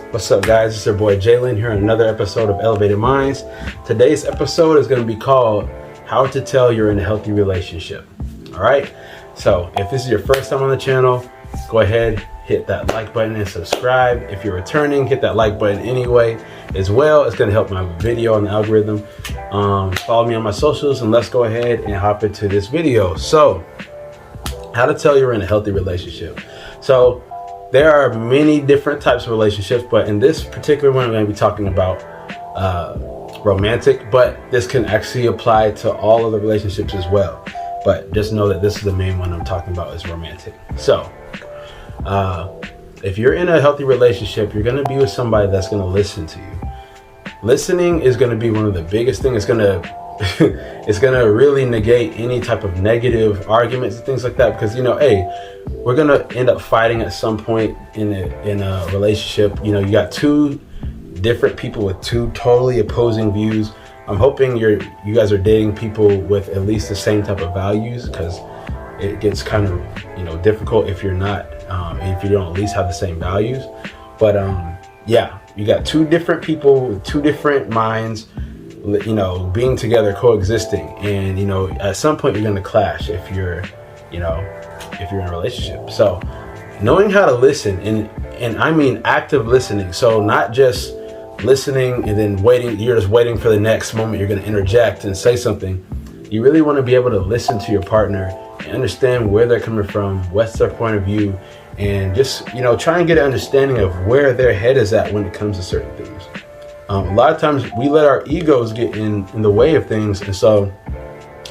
What's up, guys? It's your boy Jalen here on another episode of Elevated Minds. Today's episode is going to be called How to Tell You're in a Healthy Relationship. All right, so if this is your first time on the channel, go ahead, hit that like button and subscribe. If you're returning, hit that like button anyway as well. It's going to help my video on the algorithm. Follow me on my socials, and let's go ahead and hop into this video. So, how to tell you're in a healthy relationship. So there are many different types of relationships, but in this particular one, I'm going to be talking about romantic, but this can actually apply to all of the relationships as well. But just know that this is the main one I'm talking about, is romantic. So if you're in a healthy relationship, you're going to be with somebody that's going to listen to you. Listening is going to be one of the biggest things. It's going to really negate any type of negative arguments and things like that, because, you know, hey, we're going to end up fighting at some point in a relationship. You know, you got two different people with two totally opposing views. I'm hoping you guys are dating people with at least the same type of values, because it gets kind of, you know, difficult if you're not, if you don't at least have the same values. But yeah, you got two different people with two different minds, you know, being together, coexisting, and, you know, at some point you're going to clash if you're in a relationship. So knowing how to listen, and I mean active listening, so not just listening and then waiting, you're just waiting for the next moment you're going to interject and say something. You really want to be able to listen to your partner and understand where they're coming from, what's their point of view, and just, you know, try and get an understanding of where their head is at when it comes to certain things. A lot of times we let our egos get in the way of things, and so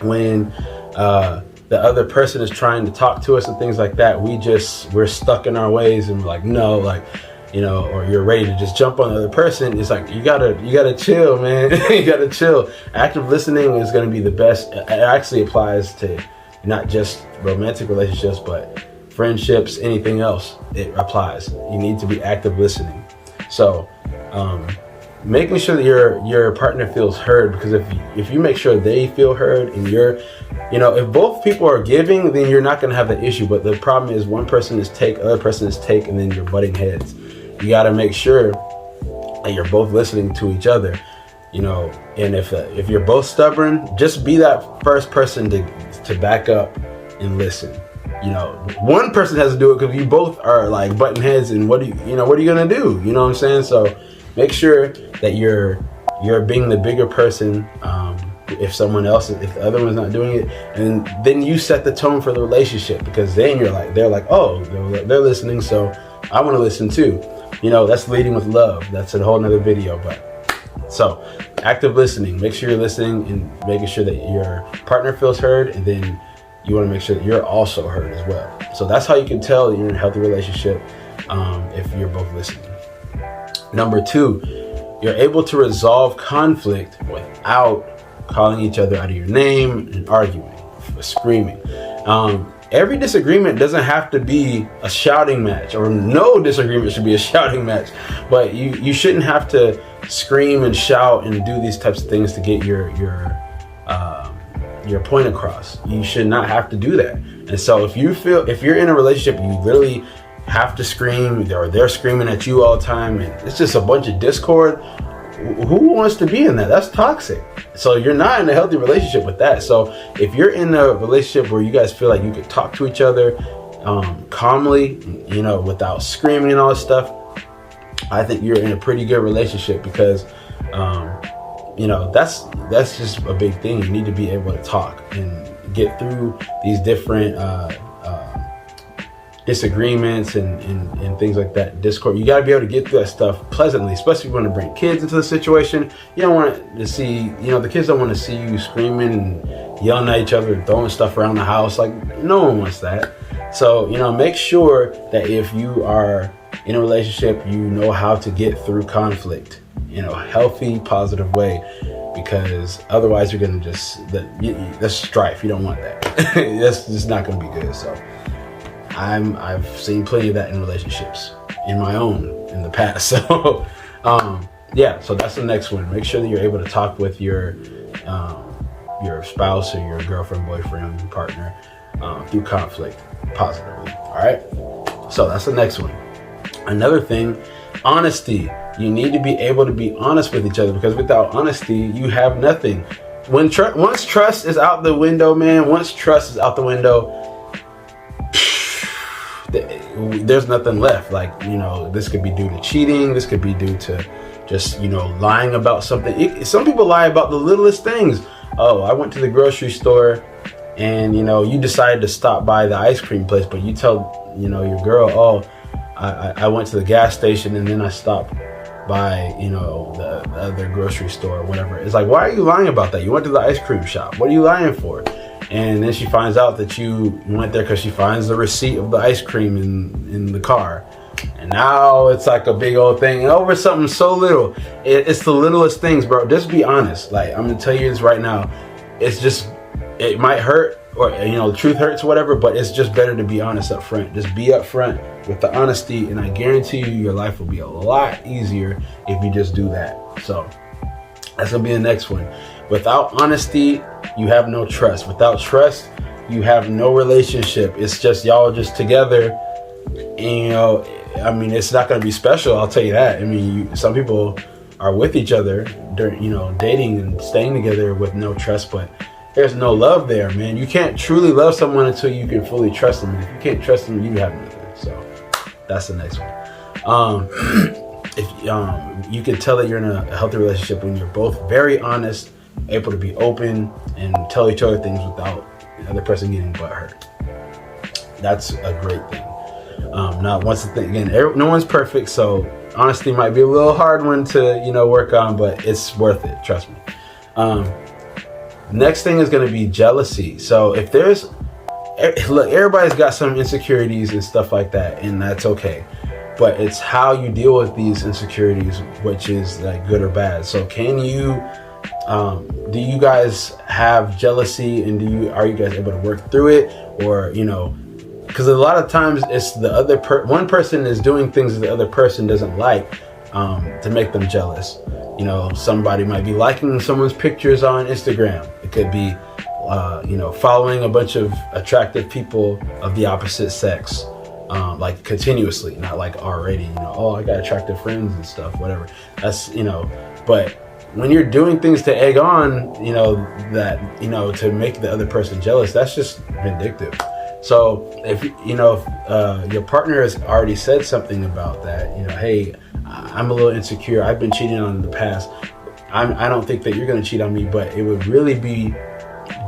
when the other person is trying to talk to us and things like that, we're stuck in our ways, and we're like, no, like, you know, or you're ready to just jump on the other person. It's like, you gotta chill, man. You gotta chill. Active listening is going to be the best. It actually applies to not just romantic relationships, but friendships, anything else. It applies. You need to be active listening. So making sure that your partner feels heard, because if you make sure they feel heard, and if both people are giving, then you're not going to have the issue. But the problem is one person is take, other person is take, and then you're butting heads. You got to make sure that you're both listening to each other, you know. And if you're both stubborn, just be that first person to back up and listen. You know, one person has to do it, because you both are like butting heads, and what are you gonna do? You know what I'm saying? So make sure that you're being the bigger person. If the other one's not doing it, and then you set the tone for the relationship, because then they're like, oh, they're listening, so I want to listen too. You know, that's leading with love. That's a whole nother video. But so active listening, make sure you're listening and making sure that your partner feels heard, and then you want to make sure that you're also heard as well. So that's how you can tell that you're in a healthy relationship, if you're both listening. Number 2, you're able to resolve conflict without calling each other out of your name and arguing, screaming. Every disagreement doesn't have to be a shouting match, or no disagreement should be a shouting match, but you shouldn't have to scream and shout and do these types of things to get your point across. You should not have to do that. And so if you're in a relationship, you literally have to scream, or they're screaming at you all the time, and it's just a bunch of discord. Who wants to be in that? That's toxic. So you're not in a healthy relationship with that. So if you're in a relationship where you guys feel like you could talk to each other calmly, you know, without screaming and all this stuff, I think you're in a pretty good relationship, because you know, that's just a big thing. You need to be able to talk and get through these different disagreements and things like that, discord. You got to be able to get through that stuff pleasantly, especially if you want to bring kids into the situation. You don't want to see, you know, the kids don't want to see you screaming and yelling at each other and throwing stuff around the house. Like, no one wants that. So, you know, make sure that if you are in a relationship, you know how to get through conflict in a healthy, positive way, because otherwise you're going to that's strife. You don't want that. That's just not going to be good. So I've seen plenty of that in relationships in my own in the past. So yeah, so that's the next one. Make sure that you're able to talk with your your spouse or your girlfriend, boyfriend, partner through conflict positively. All right. So that's the next one. Another thing, honesty. You need to be able to be honest with each other, because without honesty, you have nothing. Once trust is out the window, man, there's nothing left. Like, this could be due to cheating. This could be due to just, lying about something. Some people lie about the littlest things. Oh, I went to the grocery store and, you decided to stop by the ice cream place, but you tell, your girl, oh, I went to the gas station and then I stopped by, the other grocery store or whatever. It's like, why are you lying about that? You went to the ice cream shop. What are you lying for? And then she finds out that you went there because she finds the receipt of the ice cream in the car. And now it's like a big old thing over something so little. It's the littlest things, bro. Just be honest. Like, I'm gonna tell you this right now. It might hurt, or the truth hurts or whatever, but it's just better to be honest up front. Just be up front with the honesty, and I guarantee you your life will be a lot easier if you just do that. So that's gonna be the next one. Without honesty, you have no trust. Without trust, you have no relationship. It's just y'all just together, and it's not gonna be special, I'll tell you that. Some people are with each other during, dating and staying together with no trust, but there's no love there, man. You can't truly love someone until you can fully trust them. And if you can't trust them, you have nothing. So that's the next one. If you can tell that you're in a healthy relationship when you're both very honest, able to be open and tell each other things without the other person getting butthurt. That's a great thing. Now, once the thing, again, no one's perfect, so honesty might be a little hard one to work on, but it's worth it. Trust me. Next thing is going to be jealousy. So if everybody's got some insecurities and stuff like that, and that's okay. But it's how you deal with these insecurities, which is like good or bad. So do you guys have jealousy, and are you guys able to work through it? Or, because a lot of times it's the other one person is doing things that the other person doesn't like to make them jealous. Somebody might be liking someone's pictures on Instagram. It could be, following a bunch of attractive people of the opposite sex, like continuously, not like already, oh, I got attractive friends and stuff, whatever. That's, but when you're doing things to egg on, to make the other person jealous, that's just vindictive. So if your partner has already said something about that, hey, I'm a little insecure, I've been cheating on in the past, I don't think that you're going to cheat on me, but it would really be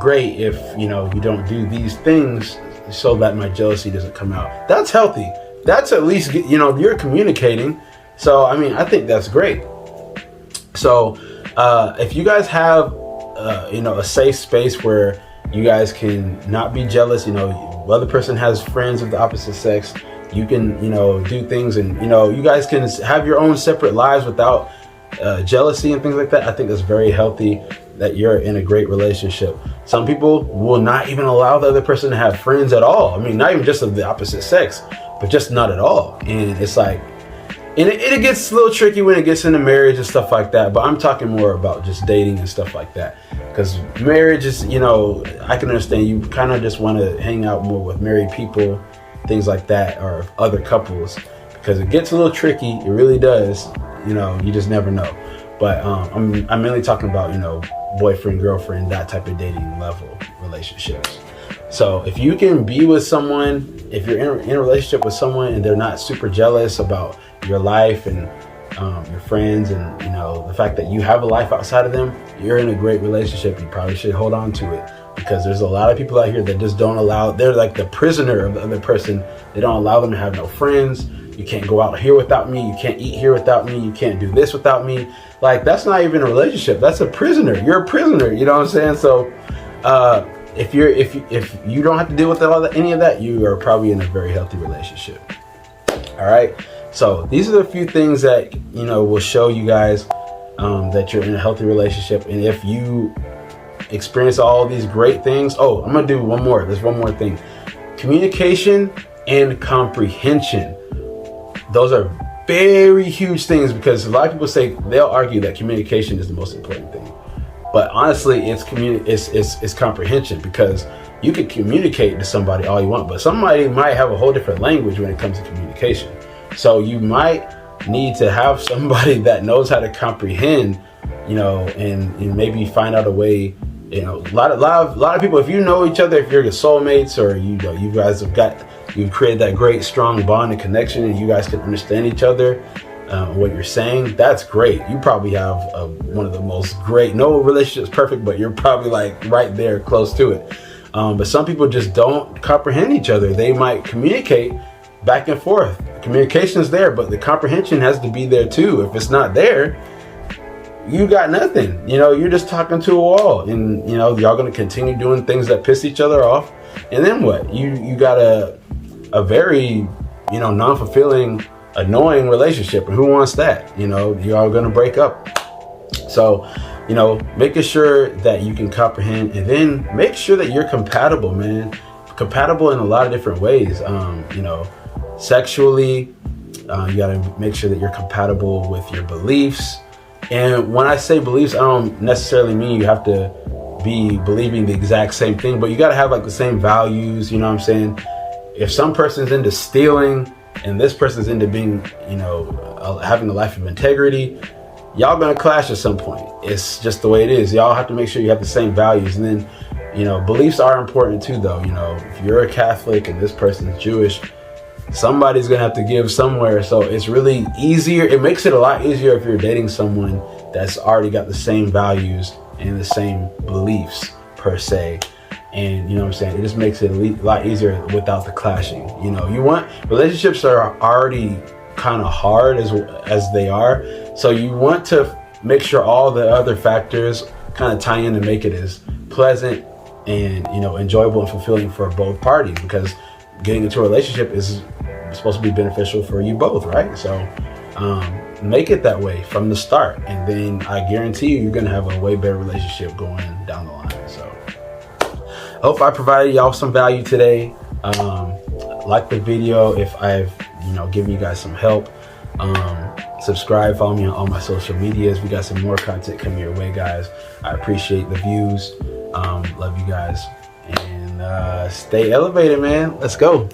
great if you don't do these things so that my jealousy doesn't come out. That's healthy. That's at least you're communicating. So I think that's great. So if you guys have a safe space where you guys can not be jealous, the other person has friends of the opposite sex, you can do things, and you guys can have your own separate lives without jealousy and things like that. I think that's very healthy, that you're in a great relationship. Some people will not even allow the other person to have friends at all. Not even just of the opposite sex, but just not at all. And it's like, and it gets a little tricky when it gets into marriage and stuff like that, but I'm talking more about just dating and stuff like that. Because marriage is, I can understand you kind of just want to hang out more with married people, things like that, or other couples, because it gets a little tricky. It really does. You just never know. But I'm mainly talking about, boyfriend, girlfriend, that type of dating level relationships. So if you can be with someone, if you're in a relationship with someone and they're not super jealous about your life and your friends and the fact that you have a life outside of them, you're in a great relationship. You probably should hold on to it, because there's a lot of people out here that just don't allow, they're like the prisoner of the other person. They don't allow them to have no friends. You can't go out here without me. You can't eat here without me. You can't do this without me. Like, that's not even a relationship. That's a prisoner. You're a prisoner. You know what I'm saying? So if you don't have to deal with any of that, you are probably in a very healthy relationship. All right. So these are the few things that will show you guys that you're in a healthy relationship. And if you experience all these great things, I'm gonna do one more. There's one more thing: communication and comprehension. Those are very huge things, because a lot of people they'll argue that communication is the most important thing. But honestly, it's comprehension, because you can communicate to somebody all you want, but somebody might have a whole different language when it comes to communication. So you might need to have somebody that knows how to comprehend, and maybe find out a way. A lot of people, if you know each other, if you're your soulmates, or you guys you've created that great strong bond and connection, and you guys can understand each other, what you're saying, that's great. You probably have one of the most great, no relationship's perfect, but you're probably like right there close to it. But some people just don't comprehend each other. They might communicate back and forth. Communication is there, but the comprehension has to be there too. If it's not there, you got nothing. You're just talking to a wall, and y'all gonna continue doing things that piss each other off. And then what? You got a very non-fulfilling, annoying relationship, and who wants that? You're all gonna break up. So making sure that you can comprehend, and then make sure that you're compatible, man. Compatible in a lot of different ways. Sexually, you gotta make sure that you're compatible with your beliefs. And when I say beliefs, I don't necessarily mean you have to be believing the exact same thing, but you gotta have like the same values. You know what I'm saying? If some person's into stealing and this person's into being, having a life of integrity, y'all gonna clash at some point. It's just the way it is. Y'all have to make sure you have the same values. And then, beliefs are important too, though. If you're a Catholic and this person's Jewish, somebody's gonna have to give somewhere. So it's really easier. It makes it a lot easier if you're dating someone that's already got the same values and the same beliefs per se. And you know what I'm saying? It just makes it a lot easier without the clashing. Relationships are already kind of hard as they are. So you want to make sure all the other factors kind of tie in to make it as pleasant and enjoyable and fulfilling for both parties, because getting into a relationship is supposed to be beneficial for you both, right? So make it that way from the start, and then I guarantee you're gonna have a way better relationship going down the line. So I hope I provided y'all some value today. Like the video if I've given you guys some help. Subscribe, follow me on all my social medias. We got some more content coming your way, guys. I appreciate the views. Love you guys, and stay elevated, man. Let's go.